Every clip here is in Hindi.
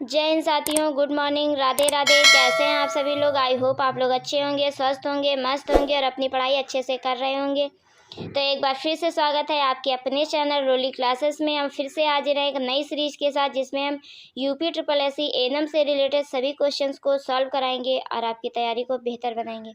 जय हिंद साथियों, गुड मॉर्निंग, राधे राधे। कैसे हैं आप सभी लोग? आई होप आप लोग अच्छे होंगे, स्वस्थ होंगे, मस्त होंगे और अपनी पढ़ाई अच्छे से कर रहे होंगे। तो एक बार फिर से स्वागत है आपके अपने चैनल रोली क्लासेस में। हम फिर से हाजिर हैं एक नई सीरीज के साथ, जिसमें हम यूपी ट्रिपल एससी एएनएम से रिलेटेड सभी क्वेश्चंस को सॉल्व कराएंगे और आपकी तैयारी को बेहतर बनाएंगे।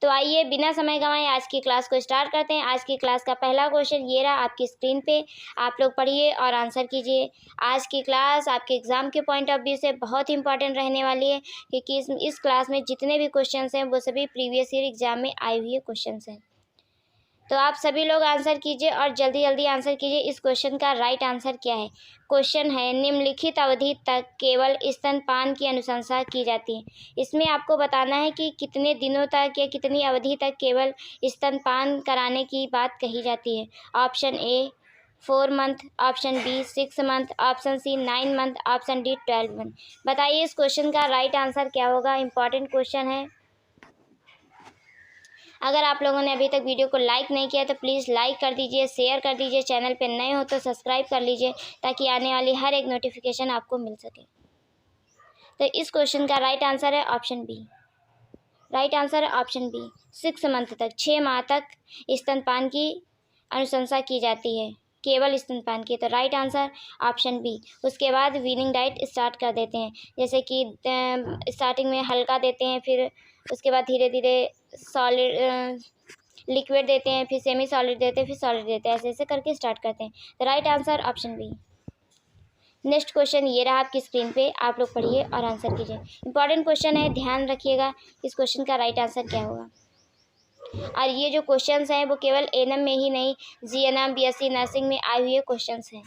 तो आइए बिना समय गंवाए आज की क्लास को स्टार्ट करते हैं। आज की क्लास का पहला क्वेश्चन ये रहा आपकी स्क्रीन पे, आप लोग पढ़िए और आंसर कीजिए। आज की क्लास आपके एग्जाम के पॉइंट ऑफ व्यू से बहुत इंपॉर्टेंट रहने वाली है, क्योंकि इस क्लास में जितने भी क्वेश्चंस हैं वो सभी प्रीवियस ईयर एग्जाम में आए हुए क्वेश्चंस हैं। तो आप सभी लोग आंसर कीजिए और जल्दी जल्दी आंसर कीजिए। इस क्वेश्चन का राइट आंसर क्या है? क्वेश्चन है, निम्नलिखित अवधि तक केवल स्तनपान की अनुशंसा की जाती है। इसमें आपको बताना है कि कितने दिनों तक या कितनी अवधि तक केवल स्तनपान कराने की बात कही जाती है। Option A 4 month, option B 6 month, option C 9 month, option D 12 month. बताइए इस क्वेश्चन का राइट आंसर क्या होगा? इंपॉर्टेंट क्वेश्चन है। अगर आप लोगों ने अभी तक वीडियो को लाइक नहीं किया तो प्लीज़ लाइक कर दीजिए, शेयर कर दीजिए, चैनल पर नए हो तो सब्सक्राइब कर लीजिए, ताकि आने वाली हर एक नोटिफिकेशन आपको मिल सके। तो इस क्वेश्चन का राइट आंसर है ऑप्शन बी। राइट आंसर है ऑप्शन बी, 6 मंथ तक, 6 माह तक स्तनपान की अनुशंसा की जाती है, केवल स्तनपान की। तो राइट आंसर ऑप्शन बी। उसके बाद वीनिंग डाइट स्टार्ट कर देते हैं, जैसे कि स्टार्टिंग में हल्का देते हैं, फिर उसके बाद धीरे धीरे सॉलिड लिक्विड देते हैं, फिर सेमी सॉलिड देते हैं, फिर सॉलिड देते हैं, ऐसे ऐसे करके स्टार्ट करते हैं। तो right answer option B. Next question ये रहा आपकी स्क्रीन पे, आप लोग पढ़िए और आंसर कीजिए। इंपॉर्टेंट क्वेश्चन है, ध्यान रखिएगा इस क्वेश्चन का राइट आंसर क्या होगा। और ये जो क्वेश्चंस हैं वो केवल एएनएम में ही नहीं, जीएनएम, बीएससी नर्सिंग में आए हुए क्वेश्चंस हैं।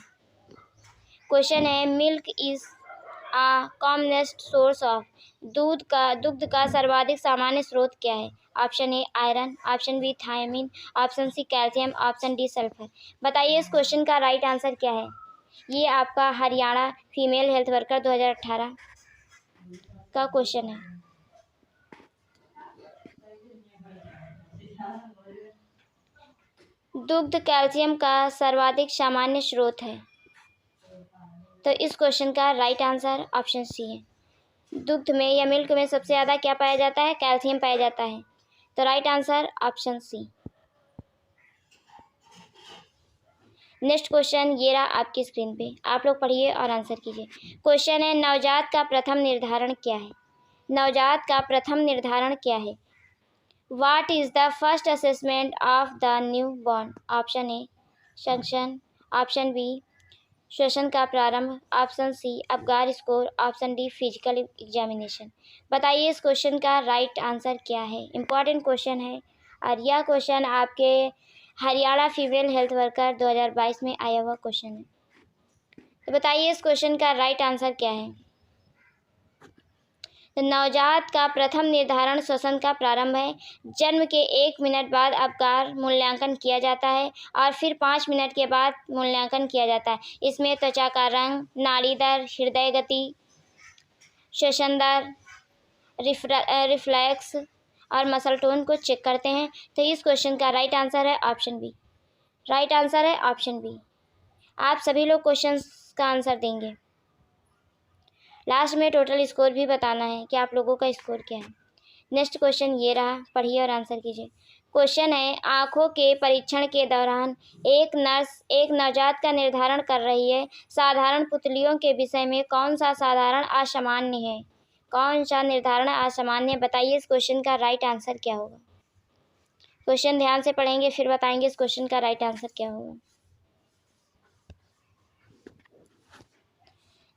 क्वेश्चन है, milk is a commonest source of, दुग्ध का सर्वाधिक सामान्य स्रोत क्या है? Option A iron, option B thiamine, option C calcium, option D sulphur. बताइए इस क्वेश्चन का राइट आंसर क्या है? ये आपका हरियाणा फीमेल हेल्थ वर्कर 2018 का क्वेश्चन है। दुग्ध कैल्शियम का सर्वाधिक सामान्य स्रोत है। तो इस क्वेश्चन का राइट आंसर ऑप्शन सी है। दुग्ध में या मिल्क में सबसे ज़्यादा क्या पाया जाता है? कैल्शियम पाया जाता है। तो right answer option C. Next question ये रहा आपकी स्क्रीन पे, आप लोग पढ़िए और आंसर कीजिए। क्वेश्चन है, नवजात का प्रथम निर्धारण क्या है? नवजात का प्रथम निर्धारण क्या है? What is the first assessment of the newborn? Option A संक्षण, ऑप्शन बी श्वसन का प्रारंभ, option C Apgar score, option D physical examination. बताइए इस क्वेश्चन का राइट आंसर क्या है? इंपॉर्टेंट क्वेश्चन है और यह क्वेश्चन आपके हरियाणा फीमेल हेल्थ वर्कर 2022 में आया हुआ क्वेश्चन है। तो बताइए इस क्वेश्चन का राइट आंसर क्या है? तो नवजात का प्रथम निर्धारण श्वसन का प्रारंभ है। जन्म के 1 मिनट बाद अपगार मूल्यांकन किया जाता है और फिर 5 मिनट के बाद मूल्यांकन किया जाता है। इसमें त्वचा का रंग, नाड़ी दर, हृदय गति, श्वसन दर, रिफ्लेक्स और मसल टोन को चेक करते हैं। तो इस क्वेश्चन का राइट आंसर है ऑप्शन बी। राइट आंसर है ऑप्शन बी। आप सभी लोग क्वेश्चन का आंसर देंगे। लास्ट में टोटल स्कोर भी बताना है कि आप लोगों का स्कोर क्या है। नेक्स्ट क्वेश्चन ये रहा, पढ़िए और आंसर कीजिए। क्वेश्चन है, आँखों के परीक्षण के दौरान एक नर्स एक नवजात का निर्धारण कर रही है। साधारण पुतलियों के विषय में कौन सा साधारण असामान्य है? कौन सा निर्धारण असामान्य? बताइए इस क्वेश्चन का राइट आंसर क्या होगा। क्वेश्चन ध्यान से पढ़ेंगे फिर बताएंगे इस क्वेश्चन का राइट आंसर क्या होगा।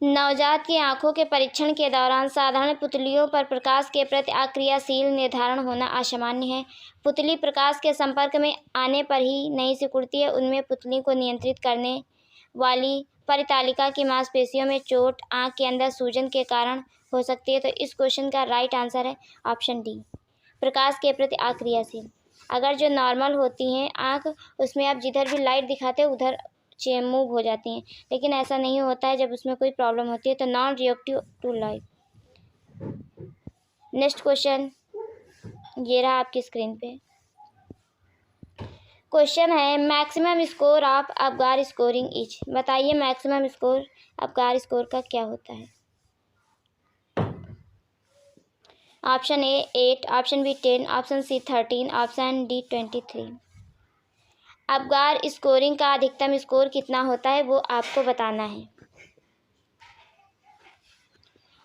नवजात की आंखों के परीक्षण के दौरान साधारण पुतलियों पर प्रकाश के प्रति अक्रियाशील निर्धारण होना असामान्य है। पुतली प्रकाश के संपर्क में आने पर ही नहीं सिकुड़ती है। उनमें पुतली को नियंत्रित करने वाली परितालिका की मांसपेशियों में चोट, आंख के अंदर सूजन के कारण हो सकती है। तो इस क्वेश्चन का राइट आंसर है ऑप्शन डी, प्रकाश के प्रति अक्रियाशील। अगर जो नॉर्मल होती हैं आँख, उसमें आप जिधर भी लाइट दिखाते हैं उधर मूव हो जाती हैं, लेकिन ऐसा नहीं होता है जब उसमें कोई प्रॉब्लम होती है। तो non reactive to light. Next question ये रहा आपकी स्क्रीन पे। क्वेश्चन है, maximum score of Apgar scoring is. बताइए मैक्सिमम स्कोर अपगार स्कोर का क्या होता है? Option A 8, option B 10, option C 13, option D 23। Apgar scoring का अधिकतम स्कोर कितना होता है वो आपको बताना है।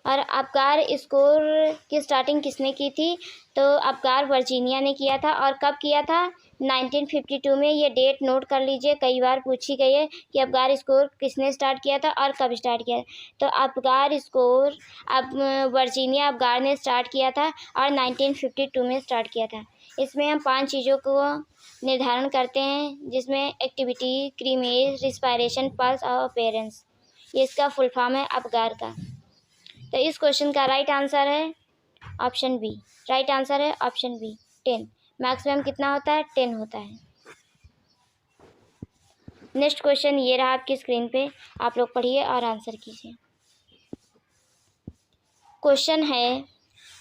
और अबगार स्कोर की स्टार्टिंग किसने की थी? तो अबगार वर्जीनिया ने किया था। और कब किया था? 1952 में। ये डेट नोट कर लीजिए, कई बार पूछी गई है कि अबगार स्कोर किसने स्टार्ट किया था और कब स्टार्ट किया। तो अबगार स्कोर अब वर्जीनिया अबगार ने स्टार्ट किया था और 1952 में स्टार्ट किया था। इसमें हम 5 चीज़ों को निर्धारण करते हैं, जिसमें एक्टिविटी, क्रीमेज, रिस्पायरेशन, पल्स और अपेयरेंस। ये इसका फुल फॉर्म है अबगार का। तो इस क्वेश्चन का राइट आंसर है ऑप्शन बी। राइट आंसर है ऑप्शन बी 10। मैक्सिमम कितना होता है? 10 होता है। नेक्स्ट क्वेश्चन ये रहा आपकी स्क्रीन पे, आप लोग पढ़िए और आंसर कीजिए। क्वेश्चन है,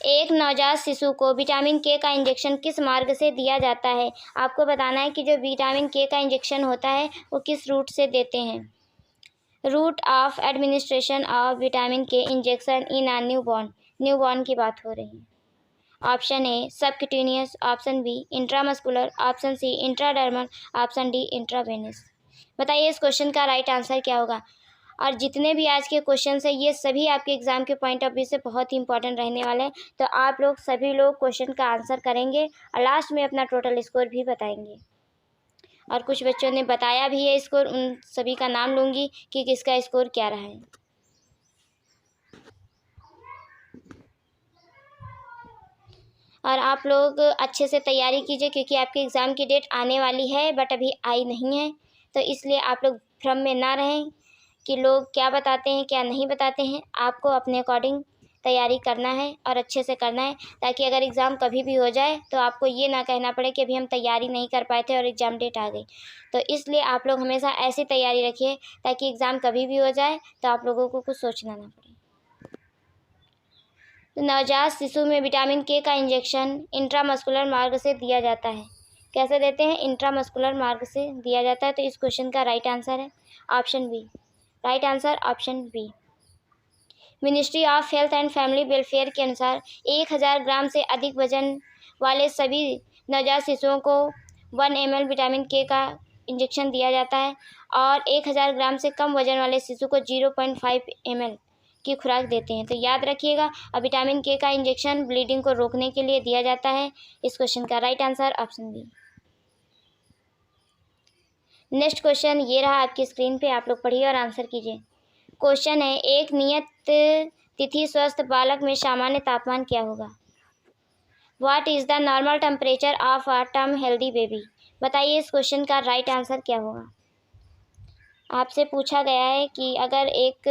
एक नवजात शिशु को विटामिन के का इंजेक्शन किस मार्ग से दिया जाता है? आपको बताना है कि जो विटामिन के का इंजेक्शन होता है वो किस रूट से देते हैं। Route of administration of vitamin K injection in a newborn की बात हो रही है। Option A subcutaneous, option B intramuscular, option C intradermal, option D intravenous. बताइए इस क्वेश्चन का राइट आंसर क्या होगा। और जितने भी आज के क्वेश्चन है ये सभी आपके एग्जाम के पॉइंट ऑफ व्यू से बहुत ही इंपॉर्टेंट रहने वाले हैं। तो आप लोग सभी लोग क्वेश्चन का आंसर करेंगे और लास्ट में अपना टोटल स्कोर भी बताएंगे। और कुछ बच्चों ने बताया भी है स्कोर, उन सभी का नाम लूँगी कि किसका स्कोर क्या रहा है। और आप लोग अच्छे से तैयारी कीजिए, क्योंकि आपके एग्ज़ाम की डेट आने वाली है बट अभी आई नहीं है। तो इसलिए आप लोग भ्रम में ना रहें कि लोग क्या बताते हैं क्या नहीं बताते हैं। आपको अपने अकॉर्डिंग तैयारी करना है और अच्छे से करना है, ताकि अगर एग्ज़ाम कभी भी हो जाए तो आपको ये ना कहना पड़े कि अभी हम तैयारी नहीं कर पाए थे और एग्ज़ाम डेट आ गई। तो इसलिए आप लोग हमेशा ऐसी तैयारी रखिए ताकि एग्ज़ाम कभी भी हो जाए तो आप लोगों को कुछ सोचना ना पड़े। तो नवजात शिशु में विटामिन के का इंजेक्शन इंट्रामस्कुलर मार्ग से दिया जाता है। कैसे देते हैं? इंट्रामस्कुलर मार्ग से दिया जाता है। तो इस क्वेश्चन का राइट आंसर है option B. Right answer option B. Ministry of health and family welfare के अनुसार 1000 ग्राम से अधिक वजन वाले सभी नवजात शिशुओं को 1 ml विटामिन के का इंजेक्शन दिया जाता है और 1000 ग्राम से कम वजन वाले शिशु को 0.5 ml की खुराक देते हैं। तो याद रखिएगा, अब विटामिन के का इंजेक्शन ब्लीडिंग को रोकने के लिए दिया जाता है। इस क्वेश्चन का right answer option B. Next question ये रहा आपकी स्क्रीन पे, आप लोग पढ़िए और आंसर कीजिए। क्वेश्चन है, एक नियत तिथि स्वस्थ बालक में सामान्य तापमान क्या होगा? What is the normal temperature of a term healthy baby? बताइए इस क्वेश्चन का राइट आंसर क्या होगा। आपसे पूछा गया है कि अगर एक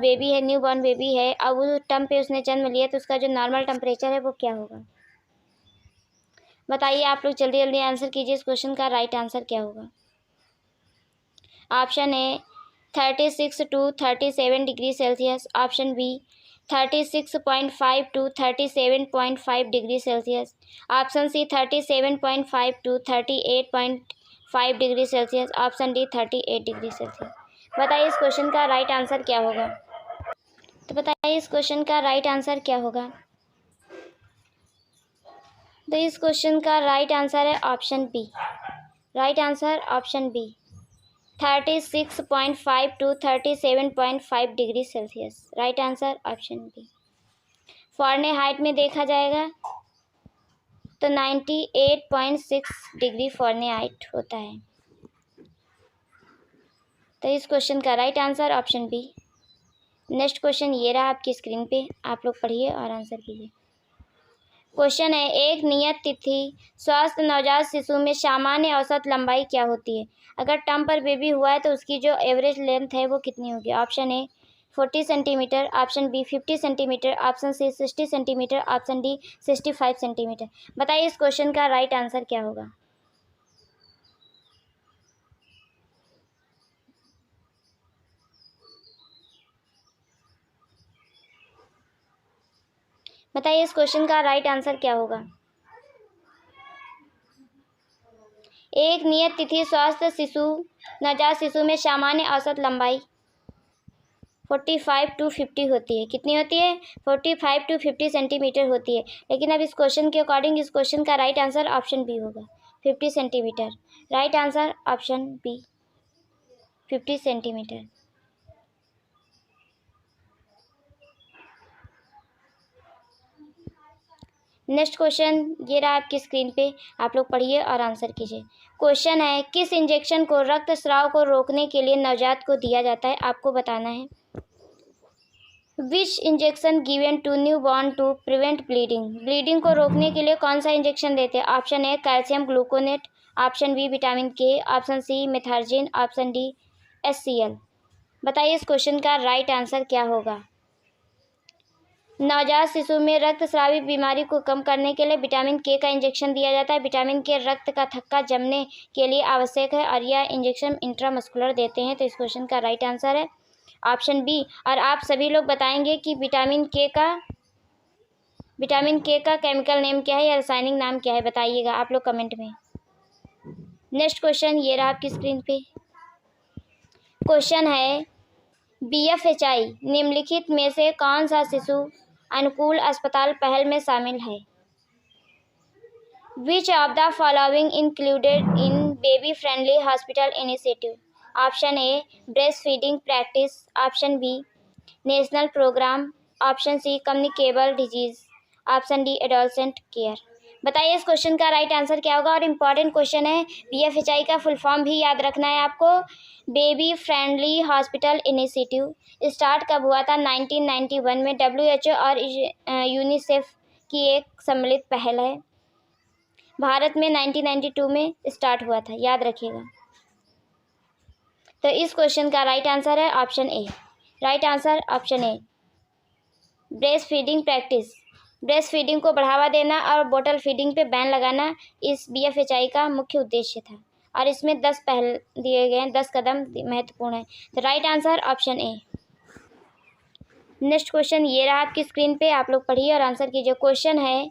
बेबी है, न्यू बॉर्न बेबी है, अब उस टर्म पे उसने जन्म लिया तो उसका जो नॉर्मल टेम्परेचर है वो क्या होगा? बताइए आप लोग जल्दी जल्दी आंसर कीजिए, इस क्वेश्चन का राइट आंसर क्या होगा। Option A 36 to 37 degree Celsius, option B 36.5 to 37.5 degree Celsius, option C 37.5 to 38.5 degree Celsius, option D 38 degree Celsius. बताइए इस क्वेश्चन का राइट आंसर क्या होगा। तो बताइए इस क्वेश्चन का राइट आंसर क्या होगा। तो इस क्वेश्चन का राइट आंसर है option B. Right answer option B 36.5 to 37.5 degree Celsius. Right answer option B. Fahrenheit में देखा जाएगा तो 98.6 डिग्री फ़ारेनहाइट होता है। तो इस क्वेश्चन का right answer option B. Next question ये रहा आपकी स्क्रीन पे, आप लोग पढ़िए और आंसर कीजिए। क्वेश्चन है, एक नियत तिथि स्वस्थ नवजात शिशु में सामान्य औसत लंबाई क्या होती है? अगर टर्म पर बेबी हुआ है तो उसकी जो एवरेज लेंथ है वो कितनी होगी? Option A 40 centimetre, option B 50 centimetre, option C 60 centimetre, option D 65 centimetre. बताइए इस क्वेश्चन का राइट आंसर क्या होगा। बताइए इस क्वेश्चन का राइट आंसर क्या होगा। एक नियत तिथि स्वस्थ शिशु नवजात शिशु में सामान्य औसत लंबाई 45 to 50 होती है। कितनी होती है? 45 to 50 सेंटीमीटर होती है। लेकिन अब इस क्वेश्चन के अकॉर्डिंग इस क्वेश्चन का राइट आंसर ऑप्शन बी होगा, 50 centimetre. Right answer option B, 50 centimetre. Next question ये रहा आपकी स्क्रीन पे, आप लोग पढ़िए और आंसर कीजिए। क्वेश्चन है, किस इंजेक्शन को रक्तस्राव को रोकने के लिए नवजात को दिया जाता है? आपको बताना है। Which injection given to newborn to prevent bleeding? Bleeding को रोकने के लिए कौन सा इंजेक्शन देते हैं? Option A calcium gluconate, option B vitamin K, option C Methergine, option D HCl। बताइए इस क्वेश्चन का राइट आंसर क्या होगा। नवजात शिशु में रक्तस्रावी बीमारी को कम करने के लिए विटामिन के का इंजेक्शन दिया जाता है। विटामिन के रक्त का थक्का जमने के लिए आवश्यक है और यह इंजेक्शन इंट्रामस्कुलर देते हैं। तो इस क्वेश्चन का राइट आंसर है ऑप्शन बी। और आप सभी लोग बताएंगे कि विटामिन के का केमिकल नेम क्या है या रासायनिक नाम क्या है, बताइएगा आप लोग कमेंट में। नेक्स्ट क्वेश्चन ये रहा आपकी स्क्रीन पे। क्वेश्चन है, BFHI निम्नलिखित में से कौन सा शिशु अनुकूल अस्पताल पहल में शामिल है? Which of the following included in baby friendly hospital initiative? Option A breast feeding practice, option B national programme, option C communicable disease, option D adolescent care. बताइए इस क्वेश्चन का राइट आंसर क्या होगा। और इम्पॉर्टेंट क्वेश्चन है, BFHI का फुल फॉर्म भी याद रखना है आपको, baby friendly hospital initiative. Start कब हुआ था? 1991 में। WHO और यूनिसेफ की एक सम्मिलित पहल है। भारत में 1992 में स्टार्ट हुआ था, याद रखिएगा। तो इस क्वेश्चन का राइट आंसर है option A. Right answer option A, breast feeding practice. Breast feeding को बढ़ावा देना और बोतल फीडिंग पे बैन लगाना इस BFHI का मुख्य उद्देश्य था। और इसमें 10 पहल दिए गए हैं, 10 कदम महत्वपूर्ण है। तो राइट आंसर ऑप्शन ए। नेक्स्ट क्वेश्चन ये रहा आपकी स्क्रीन पे, आप लोग पढ़िए और आंसर कीजिए। क्वेश्चन है,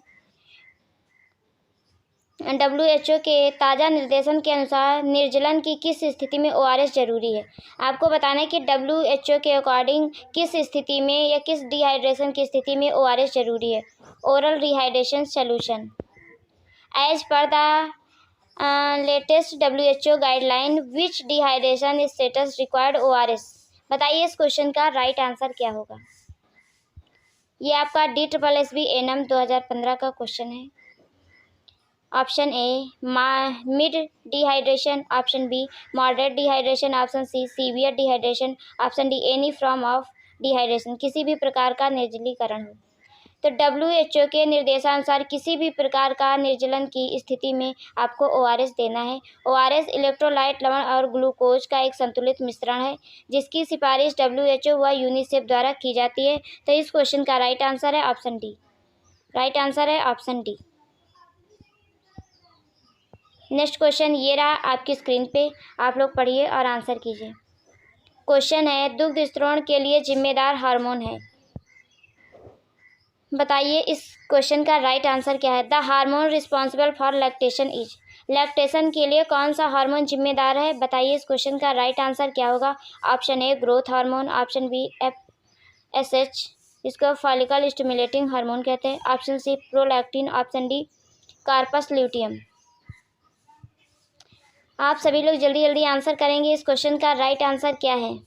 WHO के ताज़ा निर्देशन के अनुसार निर्जलन की किस स्थिति में ORS जरूरी है? आपको बताना है कि WHO के अकॉर्डिंग किस स्थिति में या किस डिहाइड्रेशन की स्थिति में ORS जरूरी है। Oral rehydration solution. As per the latest WHO guideline which dehydration status required ORS? बताइए इस क्वेश्चन का राइट आंसर क्या होगा। ये आपका DSSB ANM 2015 का क्वेश्चन है। Option A mid dehydration, option B moderate dehydration, option C severe dehydration, option D any form of dehydration, किसी भी प्रकार का निर्जलीकरण हो। तो WHO के निर्देशानुसार किसी भी प्रकार का निर्जलन की स्थिति में आपको ORS देना है। ORS इलेक्ट्रोलाइट लवण और ग्लूकोज का एक संतुलित मिश्रण है जिसकी सिफारिश WHO व यूनिसेफ द्वारा की जाती है। तो इस क्वेश्चन का राइट आंसर है ऑप्शन डी। राइट आंसर है ऑप्शन डी। नेक्स्ट क्वेश्चन ये रहा आपकी स्क्रीन पे, आप लोग पढ़िए और आंसर कीजिए। क्वेश्चन है, दुग्ध स्त्रोण के लिए जिम्मेदार हार्मोन है। बताइए इस क्वेश्चन का राइट आंसर क्या है। The hormone responsible for lactation is. Lactation के लिए कौन सा हार्मोन जिम्मेदार है? बताइए इस क्वेश्चन का राइट आंसर क्या होगा। Option A growth hormone, option B FSH, इसको फॉलिकल स्टिमुलेटिंग हार्मोन कहते हैं, option C prolactin, option D corpus luteum. आप सभी लोग जल्दी जल्दी आंसर करेंगे। इस क्वेश्चन का राइट आंसर क्या है।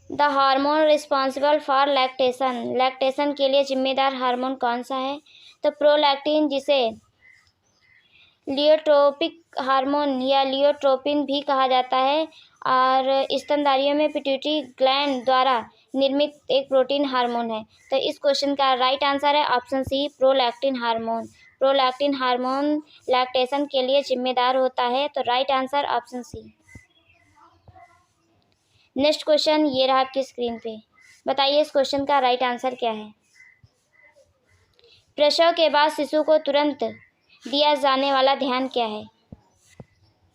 The hormone responsible for lactation, lactation के लिए जिम्मेदार हार्मोन कौन सा है? तो प्रोलैक्टिन, जिसे लियोट्रोपिक हार्मोन या लियोट्रोपिन भी कहा जाता है और स्तनधारियों में पिट्यूटरी ग्लैंड द्वारा निर्मित एक प्रोटीन हार्मोन है। तो इस क्वेश्चन का राइट आंसर है option C prolactin hormone. Prolactin hormone lactation के लिए जिम्मेदार होता है। तो right answer option C. Next question ये रहा आपकी स्क्रीन पे, बताइए इस क्वेश्चन का राइट आंसर क्या है। प्रसव के बाद शिशु को तुरंत दिया जाने वाला ध्यान क्या है?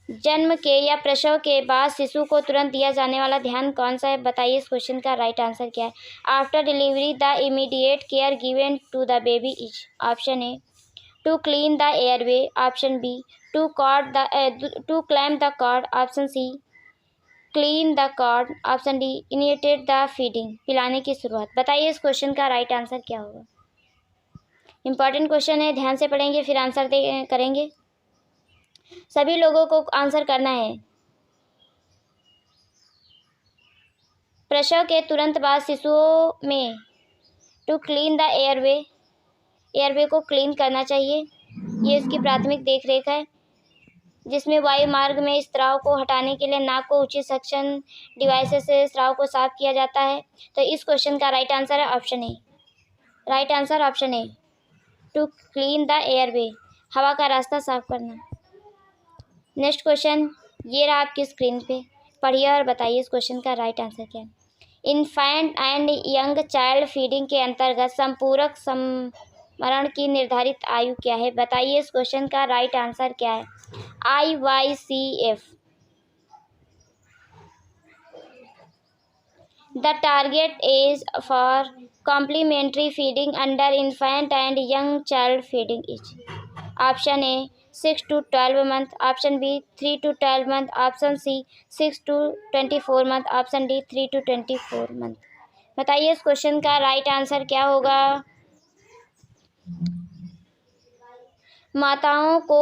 जन्म के या प्रसव के बाद शिशु को तुरंत दिया जाने वाला ध्यान कौन सा है? बताइए इस क्वेश्चन का राइट आंसर क्या है। After delivery the immediate care given to the baby is. Option A to clean the airway, option B to clamp the cord, option C clean the cord, option D initiate the feeding, पिलाने की शुरुआत। बताइए इस क्वेश्चन का राइट आंसर क्या होगा। इंपॉर्टेंट क्वेश्चन है, ध्यान से पढ़ेंगे फिर आंसर करेंगे। सभी लोगों को आंसर करना है। प्रसव के तुरंत बाद शिशुओं में टू क्लीन द एयरवे को क्लीन करना चाहिए। ये इसकी प्राथमिक देखरेख है, जिसमें वायु मार्ग में स्राव को हटाने के लिए नाक को उचित सक्शन डिवाइसेस से स्राव को साफ किया जाता है। तो इस क्वेश्चन का राइट आंसर है option A. Right answer option A, to clean the airway, हवा का रास्ता साफ करना। नेक्स्ट क्वेश्चन ये रहा आपकी स्क्रीन पे, पढ़िए और बताइए इस क्वेश्चन का राइट आंसर क्या है। Infant and young child feeding के अंतर्गत संपूरक संवरण की निर्धारित आयु क्या है। बताइए इस क्वेश्चन का राइट आंसर क्या है। IYCF। The target age for complementary feeding under infant and young child feeding is, option A 6 to 12 month, option B 3 to 12 month, option C 6 to 24 month, option D 3 to 24 month। बताइए इस क्वेश्चन का राइट आंसर क्या होगा। माताओं को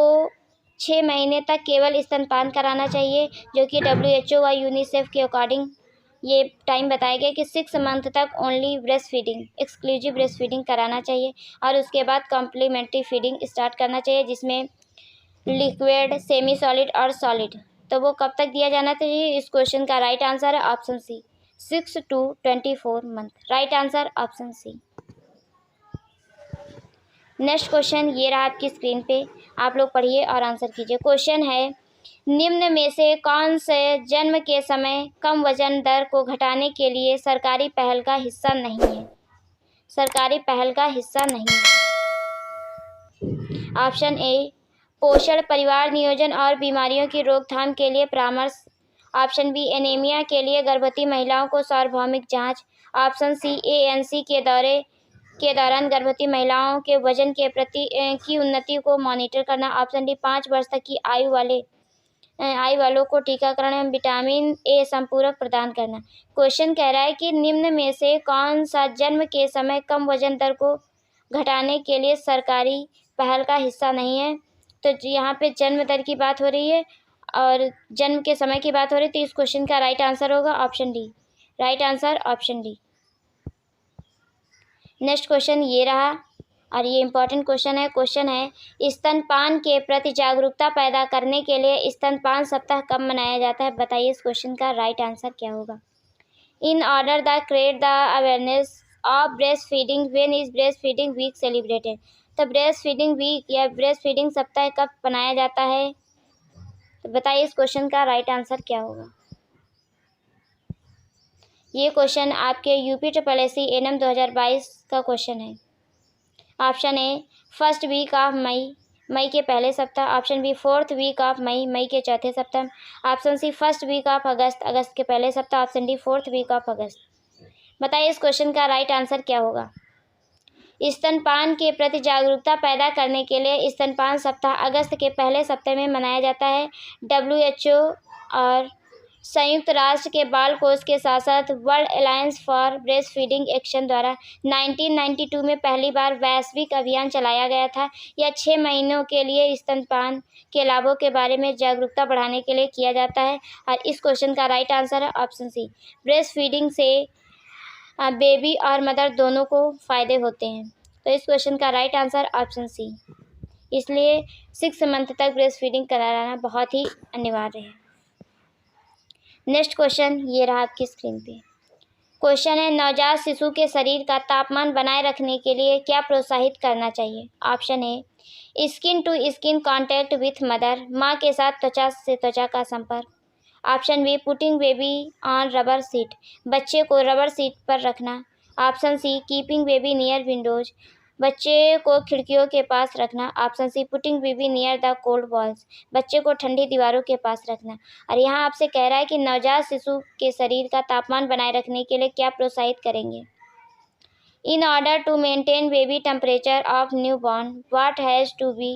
6 महीने तक केवल स्तनपान कराना चाहिए, जो कि WHO व यूनिसेफ के अकॉर्डिंग ये टाइम बताया गया कि 6 मंथ तक only breast feeding, exclusive breast feeding कराना चाहिए और उसके बाद कॉम्प्लीमेंट्री फीडिंग स्टार्ट करना चाहिए, जिसमें लिक्विड, सेमी सॉलिड और सॉलिड। तो वो कब तक दिया जाना चाहिए। इस क्वेश्चन का राइट आंसर है option C 6 to 24 month. Right answer option C. Next question ये रहा आपकी स्क्रीन पे, आप लोग पढ़िए और आंसर कीजिए। क्वेश्चन है, निम्न में से कौन से जन्म के समय कम वजन दर को घटाने के लिए सरकारी पहल का हिस्सा नहीं है। सरकारी पहल का हिस्सा नहीं है। ऑप्शन ए पोषण, परिवार नियोजन और बीमारियों की रोकथाम के लिए परामर्श, ऑप्शन बी एनीमिया के लिए गर्भवती महिलाओं को सार्वभौमिक जांच, ऑप्शन सी ANC के दौरान गर्भवती महिलाओं के वजन के प्रति की उन्नति को मॉनिटर करना, ऑप्शन डी 5 वर्ष तक की आयु वालों को टीकाकरण एवं विटामिन ए संपूरक प्रदान करना। क्वेश्चन कह रहा है कि निम्न में से कौन सा जन्म के समय कम वजन दर को घटाने के लिए सरकारी पहल का हिस्सा नहीं है। तो यहाँ पे जन्म दर की बात हो रही है और जन्म के समय की बात हो रही है, तो इस क्वेश्चन का राइट आंसर होगा option D. Right answer option D. Next question ये रहा और ये इंपॉर्टेंट क्वेश्चन है। क्वेश्चन है, स्तनपान के प्रति जागरूकता पैदा करने के लिए स्तनपान सप्ताह कब मनाया जाता है। बताइए इस क्वेश्चन का राइट आंसर क्या होगा। In order the create the awareness of breast feeding, when is breast feeding week celebrated. तो ब्रेस्ट फीडिंग वीक या ब्रेस्ट फीडिंग सप्ताह कब मनाया जाता है। तो बताइए इस क्वेश्चन का राइट आंसर क्या होगा। ये क्वेश्चन आपके UPSSC ANM 2022 का क्वेश्चन है। Option A first week of May के पहले सप्ताह, option B 4th week of May के चौथे सप्ताह, option C first week of August के पहले सप्ताह, option D 4th week of August. बताइए इस क्वेश्चन का राइट आंसर क्या होगा। स्तनपान के प्रति जागरूकता पैदा करने के लिए स्तनपान सप्ताह अगस्त के पहले सप्ताह में मनाया जाता है। WHO और संयुक्त राष्ट्र के बाल कोष के साथ साथ world alliance for breast feeding action द्वारा 1992 में पहली बार वैश्विक अभियान चलाया गया था। यह 6 महीनों के लिए स्तनपान के लाभों के बारे में जागरूकता बढ़ाने के लिए किया जाता है और इस क्वेश्चन का राइट आंसर है ऑप्शन सी। ब्रेस्ट फीडिंग से बेबी और मदर दोनों को फ़ायदे होते हैं। तो इस क्वेश्चन का राइट आंसर ऑप्शन सी। इसलिए 6 मंथ तक ब्रेस्ट फीडिंग कराना बहुत ही अनिवार्य है। नेक्स्ट क्वेश्चन ये रहा आपकी स्क्रीन पे। क्वेश्चन है, नवजात शिशु के शरीर का तापमान बनाए रखने के लिए क्या प्रोत्साहित करना चाहिए। Option A skin to skin contact with mother, माँ के साथ त्वचा से त्वचा का संपर्क, option B putting baby on rubber seat, बच्चे को रबर सीट पर रखना, option C keeping baby near windows, बच्चे को खिड़कियों के पास रखना, option C putting baby near the cold walls, बच्चे को ठंडी दीवारों के पास रखना। और यहाँ आपसे कह रहा है कि नवजात शिशु के शरीर का तापमान बनाए रखने के लिए क्या प्रोत्साहित करेंगे। In order to maintain baby temperature of new born what has to be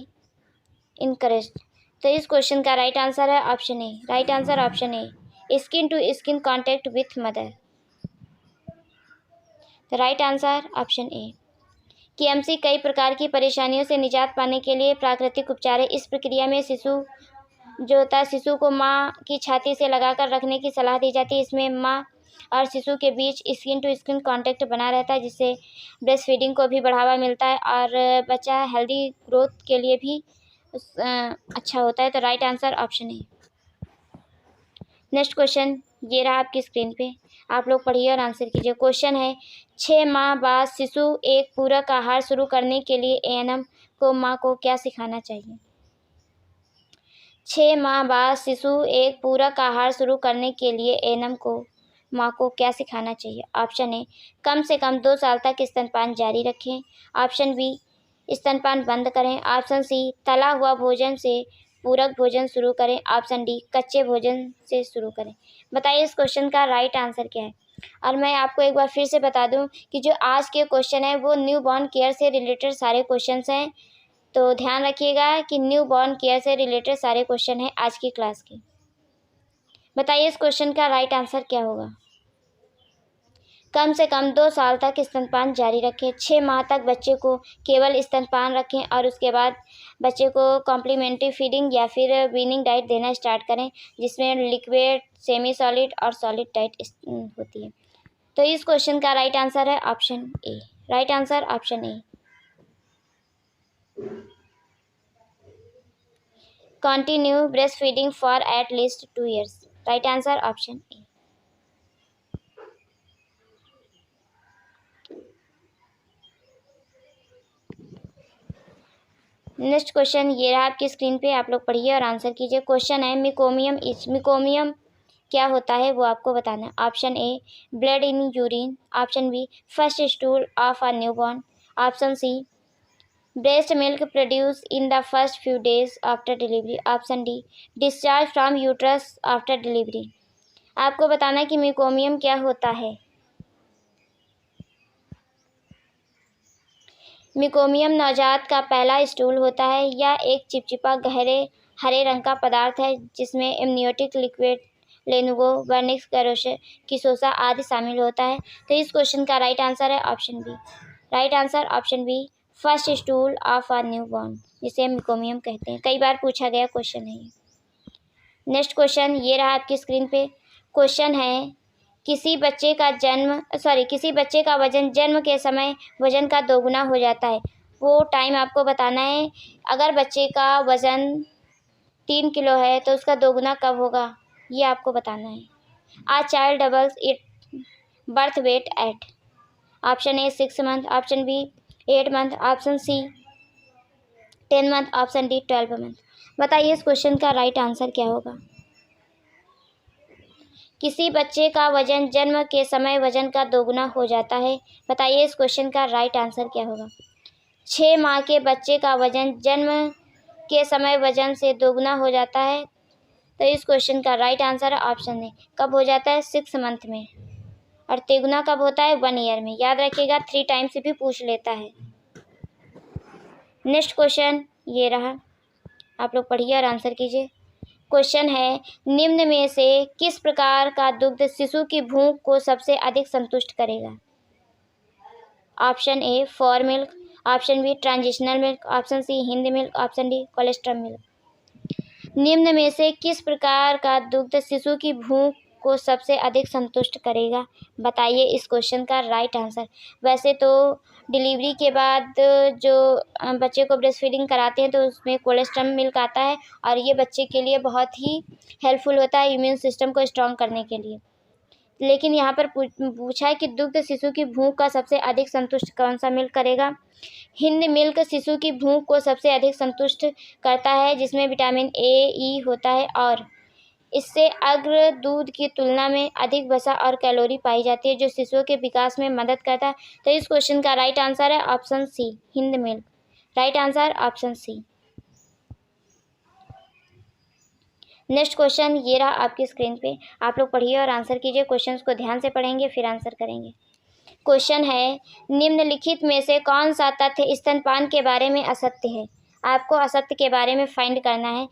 encouraged. तो इस क्वेश्चन का राइट आंसर है option A. Right answer option A skin to skin contact with mother. The right answer option A. KMC कई प्रकार की परेशानियों से निजात पाने के लिए प्राकृतिक उपचार है। इस प्रक्रिया में शिशु जो होता है, शिशु को माँ की छाती से लगाकर रखने की सलाह दी जाती है। इसमें माँ और शिशु के बीच स्किन टू स्किन कांटेक्ट बना रहता है, जिससे ब्रेस्ट फीडिंग को भी बढ़ावा मिलता है और बच्चा हेल्दी ग्रोथ के लिए भी अच्छा होता है। तो राइट आंसर ऑप्शन है। नेक्स्ट क्वेश्चन ये रहा आपकी स्क्रीन पे, आप लोग पढ़िए और आंसर कीजिए। क्वेश्चन है 6 माह बाद शिशु एक पूरक आहार शुरू करने के लिए एएनएम को माँ को क्या सिखाना चाहिए? 6 माह बाद शिशु एक पूरक आहार शुरू करने के लिए एएनएम को माँ को क्या सिखाना चाहिए? ऑप्शन ए, कम से कम 2 साल तक स्तनपान जारी रखें। ऑप्शन बी, स्तनपान बंद करें। ऑप्शन सी, तला हुआ भोजन से पूरक भोजन शुरू करें। ऑप्शन डी, कच्चे भोजन से शुरू करें। बताइए इस क्वेश्चन का राइट आंसर क्या है। और मैं आपको एक बार फिर से बता दूं कि जो आज के क्वेश्चन है वो न्यू बॉर्न केयर से रिलेटेड सारे क्वेश्चंस हैं, तो ध्यान रखिएगा कि न्यू बॉर्न केयर से रिलेटेड सारे क्वेश्चन हैं आज की क्लास के। बताइए इस क्वेश्चन का राइट आंसर क्या होगा। कम से कम 2 साल तक स्तनपान जारी रखें। 6 माह तक बच्चे को केवल स्तनपान रखें और उसके बाद बच्चे को कॉम्प्लीमेंट्री फीडिंग या फिर वीनिंग डाइट देना स्टार्ट करें, जिसमें लिक्विड, सेमी सॉलिड और सॉलिड डाइट होती है। तो इस क्वेश्चन का राइट आंसर है option A. Right answer option A. Continue breast feeding for at least 2 years। Right answer option A. Next question ये रहा आपकी स्क्रीन पे, आप लोग पढ़िए और आंसर कीजिए। क्वेश्चन है मिकोमियम इज, मिकोमियम क्या होता है वो आपको बताना है। Option A, blood in urine. Option B, first stool of a newborn. Option C, breast milk produce in the first few days after delivery. Option D, discharge from uterus after delivery. आपको बताना है कि मिकोमियम क्या होता है। मिकोमियम नवजात का पहला स्टूल होता है। यह एक चिपचिपा गहरे हरे रंग का पदार्थ है जिसमें amniotic liquid, lanugo, vernix caseosa आदि शामिल होता है। तो इस क्वेश्चन का राइट आंसर है option B. Right answer option B, first stool of a newborn, जिसे मिकोमियम कहते हैं। कई बार पूछा गया क्वेश्चन है ये। नेक्स्ट क्वेश्चन ये रहा आपकी स्क्रीन पे। क्वेश्चन है किसी बच्चे का वजन जन्म के समय वजन का दोगुना हो जाता है। वो टाइम आपको बताना है। अगर बच्चे का वजन 3 किलो है तो उसका दोगुना कब होगा, ये आपको बताना है। A child doubles it birth weight at. Option A 6 month, option B 8 month, option C 10 month, option D 12 month. बताइए इस क्वेश्चन का राइट आंसर क्या होगा। किसी बच्चे का वजन जन्म के समय वजन का दोगुना हो जाता है। बताइए इस क्वेश्चन का राइट आंसर क्या होगा। 6 माह के बच्चे का वजन जन्म के समय वजन से दोगुना हो जाता है। तो इस क्वेश्चन का राइट आंसर है ऑप्शन ए। कब हो जाता है? 6 मंथ में। और तिगुना कब होता है? 1 ईयर में। याद रखिएगा 3 टाइम्स भी पूछ लेता है। नेक्स्ट क्वेश्चन ये रहा, आप लोग पढ़िए और आंसर कीजिए। क्वेश्चन है निम्न में से किस प्रकार का दुग्ध शिशु की भूख को सबसे अधिक संतुष्ट करेगा। Option A fore milk, option B transitional milk, option C hind milk, option D cholesterol milk. निम्न में से किस प्रकार का दुग्ध शिशु की भूख को सबसे अधिक संतुष्ट करेगा। बताइए इस क्वेश्चन का राइट आंसर। वैसे तो डिलीवरी के बाद जो बच्चे को ब्रेस्ट फीडिंग कराते हैं तो उसमें कोलेस्ट्रॉल मिल्क आता है और ये बच्चे के लिए बहुत ही हेल्पफुल होता है इम्यून सिस्टम को स्ट्रॉन्ग करने के लिए। लेकिन यहाँ पर पूछा है कि दुग्ध शिशु की भूख का सबसे अधिक संतुष्ट कौन सा मिल्क करेगा। हिंद मिल्क शिशु की भूख को सबसे अधिक संतुष्ट करता है, जिसमें विटामिन ए, ई होता है और इससे अग्र दूध की तुलना में अधिक वसा और कैलोरी पाई जाती है, जो शिशुओं के विकास में मदद करता है। तो इस क्वेश्चन का राइट आंसर है option C hind milk. Right answer option C. Next question ये रहा आपकी स्क्रीन पे, आप लोग पढ़िए और आंसर कीजिए। क्वेश्चंस को ध्यान से पढ़ेंगे फिर आंसर करेंगे। क्वेश्चन है निम्नलिखित में से कौन सा तथ्य स्तनपान के बारे में असत्य है। आपको असत्य के बारे में फाइंड करना है।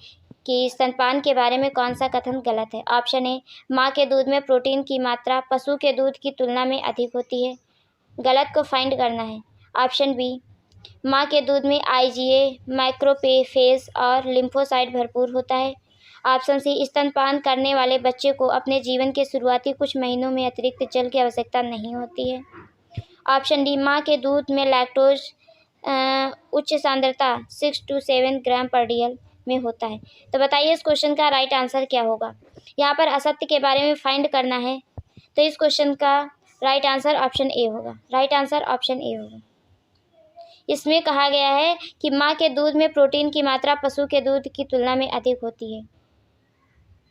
कि स्तनपान के बारे में कौन सा कथन गलत है। ऑप्शन ए, माँ के दूध में प्रोटीन की मात्रा पशु के दूध की तुलना में अधिक होती है। गलत को फाइंड करना है। ऑप्शन बी, माँ के दूध में IgA, मैक्रोफेज और लिम्फोसाइट भरपूर होता है। ऑप्शन सी, स्तनपान करने वाले बच्चे को अपने जीवन के शुरुआती कुछ महीनों में अतिरिक्त जल की आवश्यकता नहीं होती है। ऑप्शन डी, माँ के दूध में लैक्टोज उच्च सांद्रता 6 to 7 ग्राम पर DL में होता है। तो बताइए इस क्वेश्चन का राइट आंसर क्या होगा। यहाँ पर असत्य के बारे में फाइंड करना है, तो इस क्वेश्चन का राइट आंसर ऑप्शन ए होगा। राइट आंसर ऑप्शन ए होगा। इसमें कहा गया है कि माँ के दूध में प्रोटीन की मात्रा पशु के दूध की तुलना में अधिक होती है,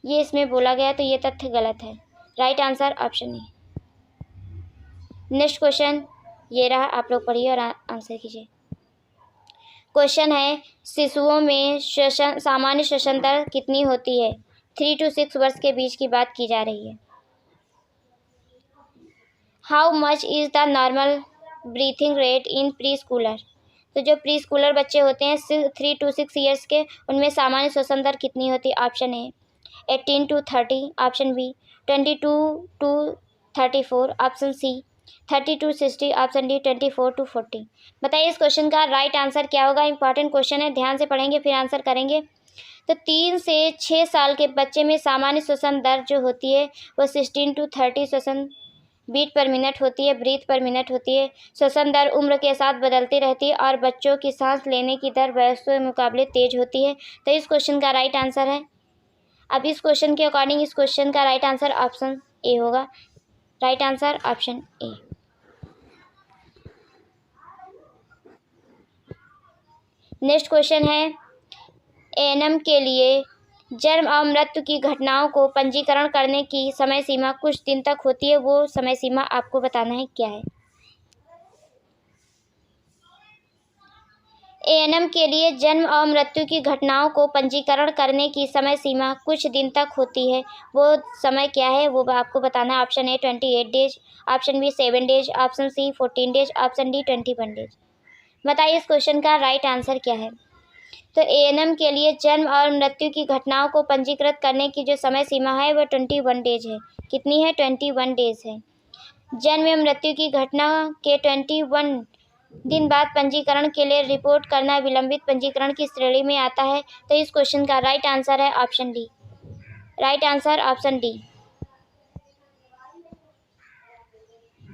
ये इसमें बोला गया है, तो ये तथ्य गलत है। राइट आंसर ऑप्शन ए। नेक्स्ट क्वेश्चन ये रहा, आप लोग पढ़िए और आंसर कीजिए। क्वेश्चन है, शिशुओं में सामान्य श्वसन दर कितनी होती है। 3 to 6 वर्ष के बीच की बात की जा रही है। How much is the normal breathing rate in pre Schuler. तो जो प्री स्कूलर बच्चे होते हैं 3 to 6 ईयर्स के, उनमें सामान्य श्वसन दर कितनी होती है। Option A 18 to 30, option B 22 to 34, option C 30 to 60, option D 24 to 40। बताइए इस क्वेश्चन का राइट आंसर क्या होगा। इंपॉर्टेंट क्वेश्चन है, ध्यान से पढ़ेंगे फिर आंसर करेंगे। तो 3 से 6 साल के बच्चे में सामान्य श्वसन दर जो होती है वो 16 to 30 श्वसन बीट पर मिनट होती है, ब्रीथ पर मिनट होती है। श्वसन दर उम्र के साथ बदलती रहती है और बच्चों की सांस लेने की दर वयस्कों के मुकाबले तेज होती है। तो इस क्वेश्चन का राइट आंसर है, अब इस क्वेश्चन के अकॉर्डिंग इस क्वेश्चन का राइट आंसर ऑप्शन ए होगा। राइट आंसर ऑप्शन ए। नेक्स्ट क्वेश्चन है, एएनएम के लिए जन्म और मृत्यु की घटनाओं को पंजीकरण करने की समय सीमा कुछ दिन तक होती है, वो समय सीमा आपको बताना है क्या है। एएनएम के लिए जन्म और मृत्यु की घटनाओं को पंजीकरण करने की समय सीमा कुछ दिन तक होती है, वो समय क्या है वो आपको बताना है। Option A 28 days, option B 7 days, option C 14 days, option D 21 days. बताइए इस क्वेश्चन का राइट आंसर क्या है। तो एएनएम के लिए जन्म और मृत्यु की घटनाओं को पंजीकृत करने की जो समय सीमा है वो 21 डेज है। कितनी है? 21 डेज है। जन्म या मृत्यु की घटना के 21 दिन बाद पंजीकरण के लिए रिपोर्ट करना विलंबित पंजीकरण की श्रेणी में आता है। तो इस क्वेश्चन का राइट आंसर है option D. Right answer option D.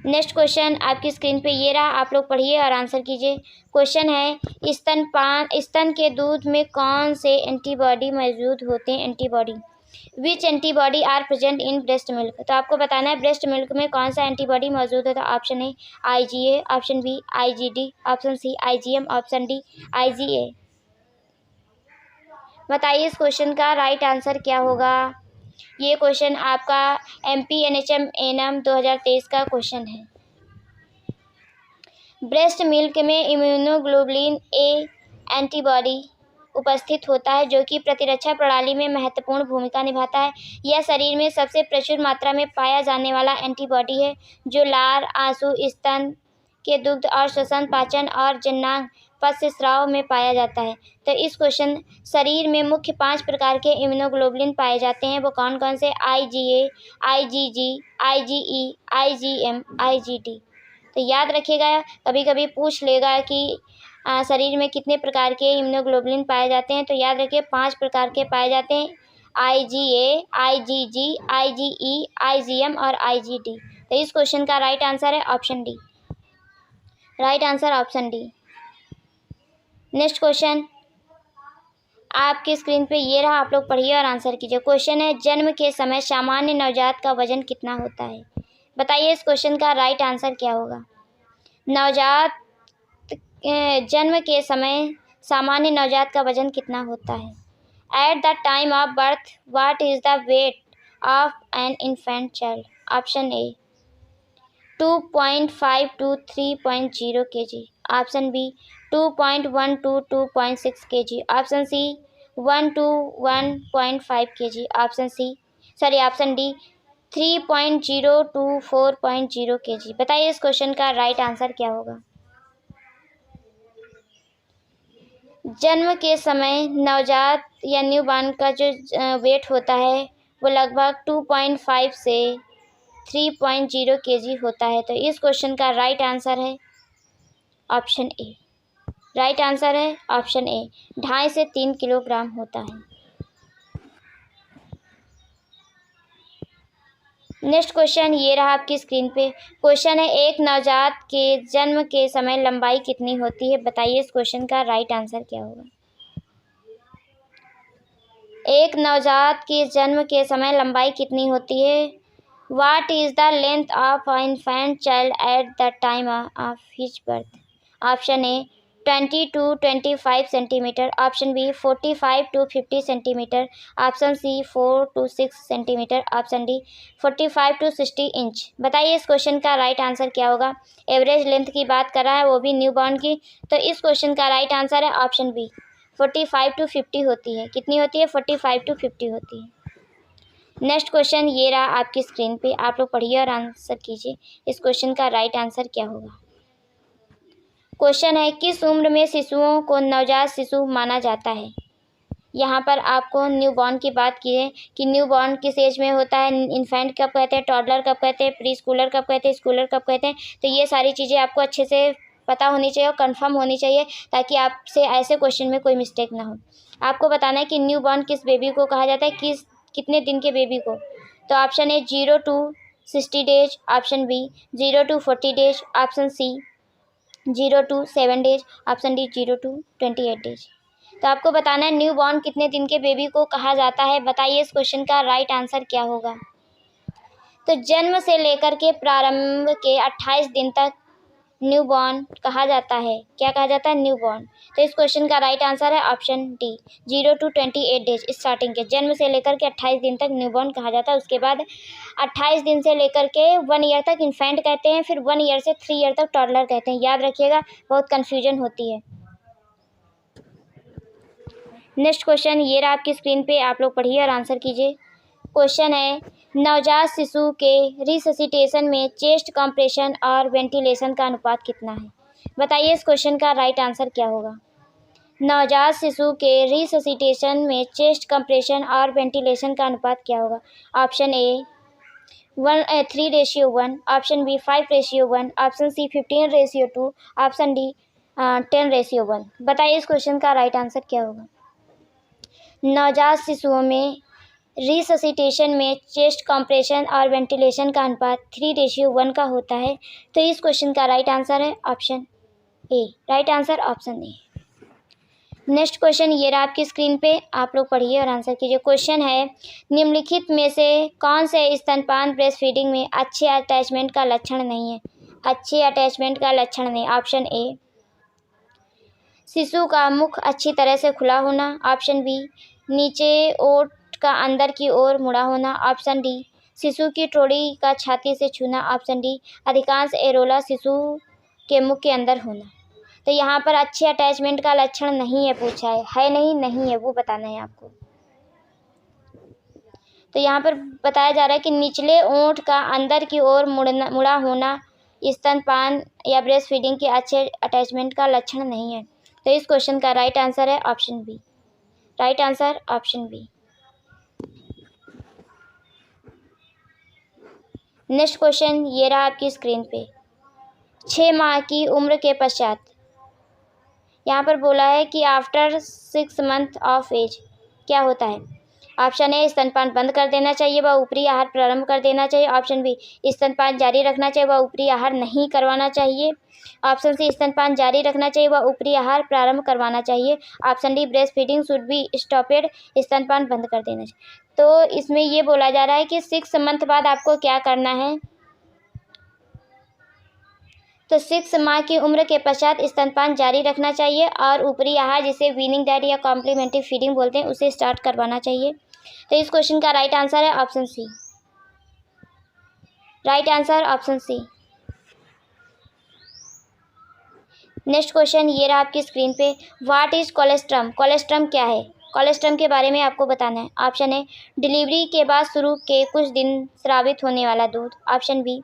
Next question आपकी स्क्रीन पे ये रहा, आप लोग पढ़िए और आंसर कीजिए। क्वेश्चन है, स्तन के दूध में कौन से एंटीबॉडी मौजूद होते हैं। Antibody, which antibody are present in breast milk. तो आपको बताना है ब्रेस्ट मिल्क में कौन सा एंटीबॉडी मौजूद होता है। Option A IgA, option B IgD, option C IgM, option D IgA। बताइए इस क्वेश्चन का राइट आंसर क्या होगा। ये क्वेश्चन आपका MP NHM एएनएम 2023 का क्वेश्चन है। ब्रेस्ट मिल्क में इम्यूनोग्लोबुलिन ए एंटीबॉडी उपस्थित होता है जो कि प्रतिरक्षा प्रणाली में महत्वपूर्ण भूमिका निभाता है। यह शरीर में सबसे प्रचुर मात्रा में पाया जाने वाला एंटीबॉडी है जो लार, आंसू, स्तन के दुग्ध और श्वसन, पाचन और जननांग पश्च स्राव में पाया जाता है। तो इस क्वेश्चन, शरीर में मुख्य 5 प्रकार के इम्यूनोग्लोबुलिन पाए जाते हैं, वो कौन कौन से। IgA, IgG, IgE, IgM, IgD। तो याद रखिएगा, कभी कभी पूछ लेगा कि शरीर में कितने प्रकार के इम्यूनोग्लोबुलिन पाए जाते हैं, तो याद रखिए 5 प्रकार के पाए जाते हैं, IgA, IgG, IgE, IgM और IgD। तो इस क्वेश्चन का राइट आंसर है option D. Right answer option D. Next question आपकी स्क्रीन पे ये रहा, आप लोग पढ़िए और आंसर कीजिए। क्वेश्चन है, जन्म के समय सामान्य नवजात का वजन कितना होता है। बताइए इस क्वेश्चन का राइट आंसर क्या होगा। नवजात जन्म के समय सामान्य नवजात का वजन कितना होता है। At the time of birth what is the weight of an infant child. Option A 2.5 to 3.0 kg, option B 2.1 to 2.6 kg, option C 1 to 1.5 kg, option D 3.0 to 4.0 kg। बताइए इस क्वेश्चन का राइट आंसर क्या होगा। जन्म के समय नवजात या न्यूबॉर्न का जो वेट होता है वो लगभग 2.5 से 3.0 kg होता है। तो इस क्वेश्चन का राइट आंसर है ऑप्शन ए। राइट आंसर है ऑप्शन ए, 2.5 से 3 किलोग्राम होता है। नेक्स्ट क्वेश्चन ये रहा आपकी स्क्रीन पे। क्वेश्चन है एक नवजात के जन्म के समय लंबाई कितनी होती है? बताइए इस क्वेश्चन का राइट आंसर क्या होगा। एक नवजात के जन्म के समय लंबाई कितनी होती है? What is the length of an infant child at the time of his birth? Option A 20 to 25 centimetre, option B 45 to 50 centimetre, option C 4 to 6 centimetre, option D 45 to 60 inch. बताइए इस क्वेश्चन का राइट आंसर क्या होगा। एवरेज लेंथ की बात कर रहा है, वो भी न्यूबॉर्न की। तो इस क्वेश्चन का राइट आंसर है ऑप्शन बी, 45 to 50 होती है। कितनी होती है? 45 to 50 होती है। नेक्स्ट क्वेश्चन ये रहा आपकी स्क्रीन पे, आप लोग पढ़िए और आंसर कीजिए इस क्वेश्चन का राइट आंसर क्या होगा। क्वेश्चन है किस उम्र में शिशुओं को नवजात शिशु माना जाता है? यहाँ पर आपको न्यूबॉर्न की बात की है कि न्यूबॉर्न किस एज में होता है, इन्फेंट कब कहते हैं, टॉडलर कब कहते हैं, प्री स्कूलर कब कहते हैं, स्कूलर कब कहते हैं। तो ये सारी चीज़ें आपको अच्छे से पता होनी चाहिए और कंफर्म होनी चाहिए ताकि आपसे ऐसे क्वेश्चन में कोई मिस्टेक ना हो। आपको बताना है कि न्यूबॉर्न किस बेबी को कहा जाता है, कितने दिन के बेबी को। तो option A 0 to 60 days, option B 0 to 40 days, option C 0 to 7 days, option D 0 to 28 days. तो आपको बताना है न्यूबॉर्न कितने दिन के बेबी को कहा जाता है। बताइए इस क्वेश्चन का राइट आंसर क्या होगा। तो जन्म से लेकर के प्रारंभ के 28 दिन तक न्यूबॉर्न कहा जाता है। क्या कहा जाता है? न्यूबॉर्न। तो इस क्वेश्चन का राइट आंसर है option D, 0 to 28 days. Starting के जन्म से लेकर के 28 दिन तक न्यूबॉर्न कहा जाता है। उसके बाद 28 दिन से लेकर के 1 ईयर तक इन्फेंट कहते हैं, फिर 1 ईयर से 3 ईयर तक टॉडलर कहते हैं। याद रखिएगा, बहुत कन्फ्यूजन होती है। नेक्स्ट क्वेश्चन ये रहा आपकी स्क्रीन पे, आप लोग पढ़िए और आंसर कीजिए। क्वेश्चन है नवजात शिशु के रिससिटेशन में चेस्ट कंप्रेशन और वेंटिलेशन का अनुपात कितना है? बताइए इस क्वेश्चन का राइट आंसर क्या होगा। नवजात शिशु के रिससिटेशन में चेस्ट कंप्रेशन और वेंटिलेशन का अनुपात क्या होगा। Option A 3:1, option B 5:1, option C 15:2, option D 10:1। बताइए इस क्वेश्चन का राइट आंसर क्या होगा। नवजात शिशुओं में रिससिटेशन में चेस्ट कंप्रेशन और वेंटिलेशन का अनुपात 3:1 का होता है। तो इस क्वेश्चन का राइट आंसर है option A. Right answer option A. Next question ये रहा आपकी स्क्रीन पे, आप लोग पढ़िए और आंसर कीजिए। क्वेश्चन है निम्नलिखित में से कौन से स्तनपान ब्रेस्ट फीडिंग में अच्छे अटैचमेंट का लक्षण नहीं है? अच्छे अटैचमेंट का लक्षण नहीं। ऑप्शन ए शिशु का मुख अच्छी तरह से खुला होना, ऑप्शन बी नीचे ओट का अंदर की ओर मुड़ा होना, ऑप्शन डी शिशु की ट्रोड़ी का छाती से छूना, ऑप्शन डी अधिकांश एरोला शिशु के मुख के अंदर होना। तो यहाँ पर अच्छे अटैचमेंट का लक्षण नहीं है पूछा है नहीं है वो बताना है आपको। तो यहाँ पर बताया जा रहा है कि निचले ओंठ का अंदर की ओर मुड़ा होना स्तनपान या ब्रेस्ट फीडिंग के अच्छे अटैचमेंट का लक्षण नहीं है। तो इस क्वेश्चन का राइट आंसर है option B. Right answer option B. Next question ये रहा आपकी स्क्रीन पे। 6 माह की उम्र के पश्चात यहाँ पर बोला है कि आफ्टर 6 मंथ ऑफ एज क्या होता है। ऑप्शन ए स्तनपान बंद कर देना चाहिए व ऊपरी आहार प्रारंभ कर देना चाहिए, ऑप्शन बी स्तनपान जारी रखना चाहिए व ऊपरी आहार नहीं करवाना चाहिए, ऑप्शन सी स्तनपान जारी रखना चाहिए व ऊपरी आहार प्रारंभ करवाना चाहिए, option D breastfeeding should be stopped, स्तनपान बंद कर देना चाहिए। तो इसमें ये बोला जा रहा है कि 6 मंथ बाद आपको क्या करना है। तो 6 माह की उम्र के पश्चात स्तनपान जारी रखना चाहिए और ऊपरी आहार जिसे वीनिंग डाइट या कॉम्प्लीमेंट्री फीडिंग बोलते हैं उसे स्टार्ट करवाना चाहिए। तो इस क्वेश्चन का राइट आंसर है option C. Right answer option C. Next question ये रहा आपकी स्क्रीन पे। What is colostrum? कोलेस्ट्रम क्या है? कोलेस्ट्रम के बारे में आपको बताना है। ऑप्शन ए डिलीवरी के बाद शुरू के कुछ दिन स्रावित होने वाला दूध, ऑप्शन बी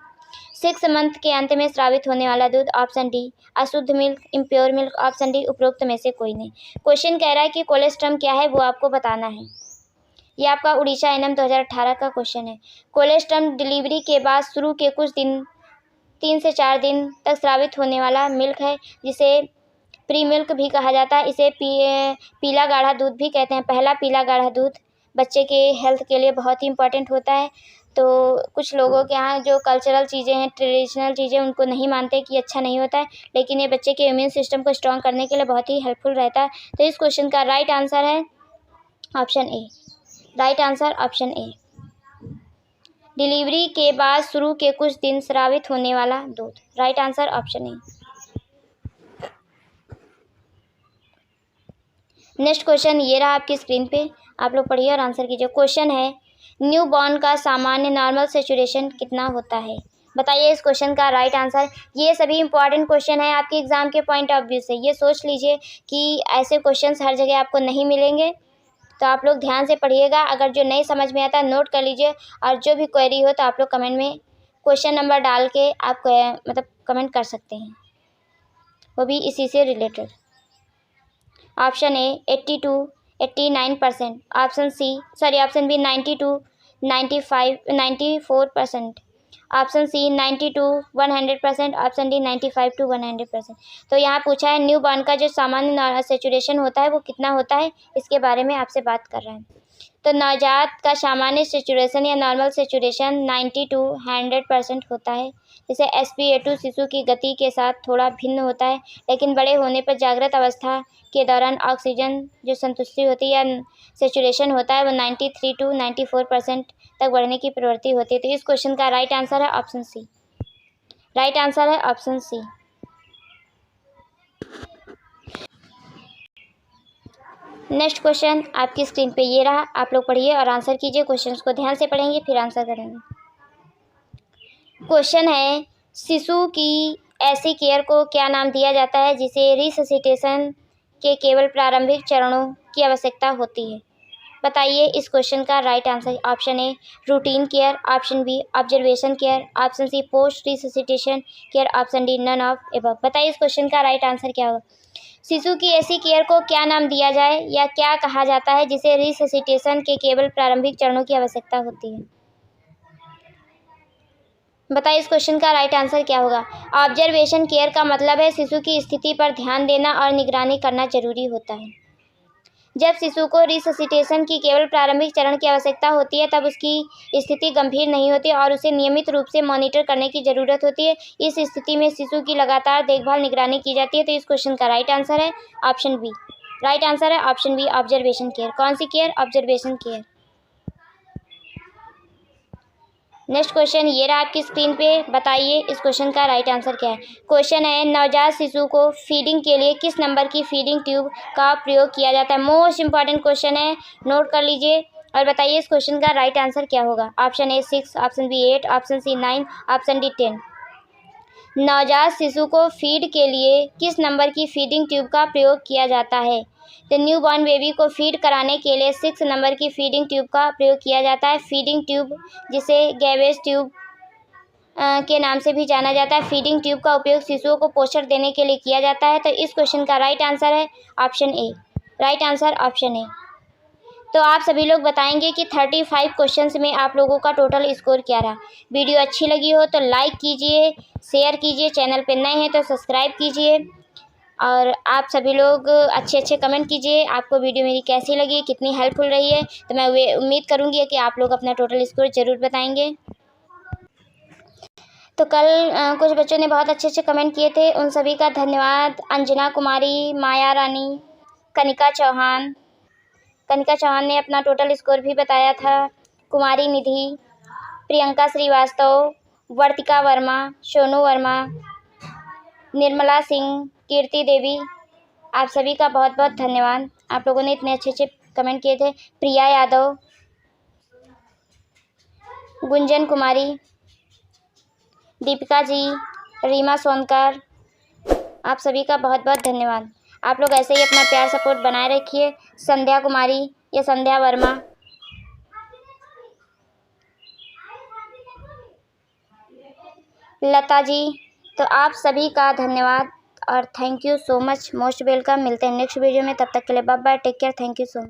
6 मंथ के अंत में स्रावित होने वाला दूध, ऑप्शन डी अशुद्ध milk, impure milk, option D उपरोक्त में से कोई नहीं। क्वेश्चन कह रहा है कि कोलेस्ट्रम क्या है, वो आपको बताना है। ये आपका उड़ीसा एनएम 2018 का क्वेश्चन है। कोलेस्ट्रम डिलीवरी के बाद शुरू के कुछ दिन 3 से 4 दिन तक स्रावित होने वाला मिल्क है, जिसे प्री मिल्क भी कहा जाता है। इसे पीला गाढ़ा दूध भी कहते हैं। पहला पीला गाढ़ा दूध बच्चे के हेल्थ के लिए बहुत ही इंपॉर्टेंट होता है। तो कुछ लोगों के यहाँ जो कल्चरल चीज़ें हैं, ट्रेडिशनल चीज़ें, उनको नहीं मानते कि अच्छा नहीं होता है, लेकिन ये बच्चे के इम्यून सिस्टम को स्ट्रॉन्ग करने के लिए बहुत ही हेल्पफुल रहता है। तो इस क्वेश्चन का राइट आंसर है option A. Right answer option A. Delivery के बाद शुरू के कुछ दिन स्रावित होने वाला दूध, राइट आंसर ऑप्शन ए। नेक्स्ट क्वेश्चन ये रहा आपकी स्क्रीन पे, आप लोग पढ़िए और आंसर कीजिए। क्वेश्चन है न्यू बॉर्न का सामान्य नॉर्मल सैचुरेशन कितना होता है? बताइए इस क्वेश्चन का राइट आंसर। ये सभी इंपॉर्टेंट क्वेश्चन है आपके एग्जाम के पॉइंट ऑफ व्यू से। ये सोच लीजिए कि ऐसे क्वेश्चंस हर जगह आपको नहीं मिलेंगे, तो आप लोग ध्यान से पढ़िएगा। अगर जो नहीं समझ में आता नोट कर लीजिए, और जो भी क्वेरी हो तो आप लोग कमेंट में क्वेश्चन नंबर डाल के आप मतलब कमेंट कर सकते हैं, वो भी इसी से related. Option A 82 89%, option B 92 95 94%, option C 92 100%, option D 95 to 100%। तो यहाँ पूछा है न्यू बॉर्न का जो सामान्य सैचुरेशन होता है वो कितना होता है, इसके बारे में आपसे बात कर रहे हैं। तो नवजात का सामान्य सैचुरेशन या नॉर्मल सैचुरेशन 90 to 100% होता है। जैसे SpO2 शिशु की गति के साथ थोड़ा भिन्न होता है, लेकिन बड़े होने पर जागृत अवस्था के दौरान ऑक्सीजन जो संतुष्टि होती है या सैचुरेशन होता है वो 93 to 94% तक बढ़ने की प्रवृत्ति होती है। तो इस क्वेश्चन का राइट आंसर है ऑप्शन सी। राइट आंसर है ऑप्शन सी। नेक्स्ट क्वेश्चन आपकी स्क्रीन पे ये रहा, आप लोग पढ़िए और आंसर कीजिए। क्वेश्चन को ध्यान से पढ़ेंगे फिर आंसर करेंगे। क्वेश्चन है शिशु की ऐसी केयर को क्या नाम दिया जाता है जिसे रिससिटेशन के केवल प्रारंभिक चरणों की आवश्यकता होती है? बताइए इस क्वेश्चन का right answer. Option A routine care, option B observation care, option C post resuscitation care, option D none of above. बताइए इस क्वेश्चन का राइट आंसर क्या होगा। शिशु की ऐसी केयर को क्या नाम दिया जाए या क्या कहा जाता है जिसे रिससिटेशन के केवल प्रारंभिक चरणों की आवश्यकता होती है? बताइए इस क्वेश्चन का राइट आंसर क्या होगा। ऑब्जर्वेशन केयर का मतलब है शिशु की स्थिति पर ध्यान देना और निगरानी करना जरूरी होता है। जब शिशु को रिससिटेशन की केवल प्रारंभिक चरण की आवश्यकता होती है तब उसकी स्थिति गंभीर नहीं होती और उसे नियमित रूप से मॉनिटर करने की ज़रूरत होती है। इस स्थिति में शिशु की लगातार देखभाल निगरानी की जाती है। तो इस क्वेश्चन का राइट आंसर है ऑप्शन बी। राइट आंसर है ऑप्शन बी ऑब्जर्वेशन केयर। कौन सी care? Observation care. Next question ये रहा आपकी स्क्रीन पे, बताइए इस क्वेश्चन का राइट आंसर क्या है। क्वेश्चन है नवजात शिशु को फीडिंग के लिए किस नंबर की फीडिंग ट्यूब का प्रयोग किया जाता है? मोस्ट इंपॉर्टेंट क्वेश्चन है, नोट कर लीजिए और बताइए इस क्वेश्चन का राइट आंसर क्या होगा। Option A 6, option B 8, option C 9, option D 10। नवजात शिशु को फीड के लिए किस नंबर की फीडिंग ट्यूब का प्रयोग किया जाता है? तो न्यू बॉर्न बेबी को फीड कराने के लिए 6 नंबर की फीडिंग ट्यूब का प्रयोग किया जाता है। फीडिंग ट्यूब जिसे गैवेज ट्यूब के नाम से भी जाना जाता है। फीडिंग ट्यूब का उपयोग शिशुओं को पोषण देने के लिए किया जाता है। तो इस क्वेश्चन का राइट आंसर है option A. Right answer option ए। तो आप सभी लोग बताएंगे कि 35 क्वेश्चंस में आप लोगों का टोटल स्कोर क्या रहा। वीडियो अच्छी लगी हो तो लाइक कीजिए, शेयर कीजिए, चैनल पे नए हैं तो सब्सक्राइब कीजिए और आप सभी लोग अच्छे कमेंट कीजिए। आपको वीडियो मेरी कैसी लगी, कितनी हेल्पफुल रही है, तो मैं उम्मीद करूँगी कि आप लोग अपना टोटल स्कोर ज़रूर बताएंगे। तो कल कुछ बच्चों ने बहुत अच्छे कमेंट किए थे, उन सभी का धन्यवाद। अंजना कुमारी, माया रानी, कनिका चौहान ने अपना टोटल स्कोर भी बताया था। कुमारी निधि, प्रियंका श्रीवास्तव, वर्तिका वर्मा, सोनू वर्मा, निर्मला सिंह, कीर्ति देवी, आप सभी का बहुत बहुत धन्यवाद। आप लोगों ने इतने अच्छे कमेंट किए थे। प्रिया यादव, गुंजन कुमारी, दीपिका जी, रीमा सोनकर, आप सभी का बहुत बहुत धन्यवाद। आप लोग ऐसे ही अपना प्यार सपोर्ट बनाए रखिए। संध्या कुमारी या संध्या वर्मा, लता जी। तो आप सभी का धन्यवाद और thank you so much, most welcome. मिलते हैं नेक्स्ट वीडियो में, तब तक के लिए bye bye, take care, thank you so much.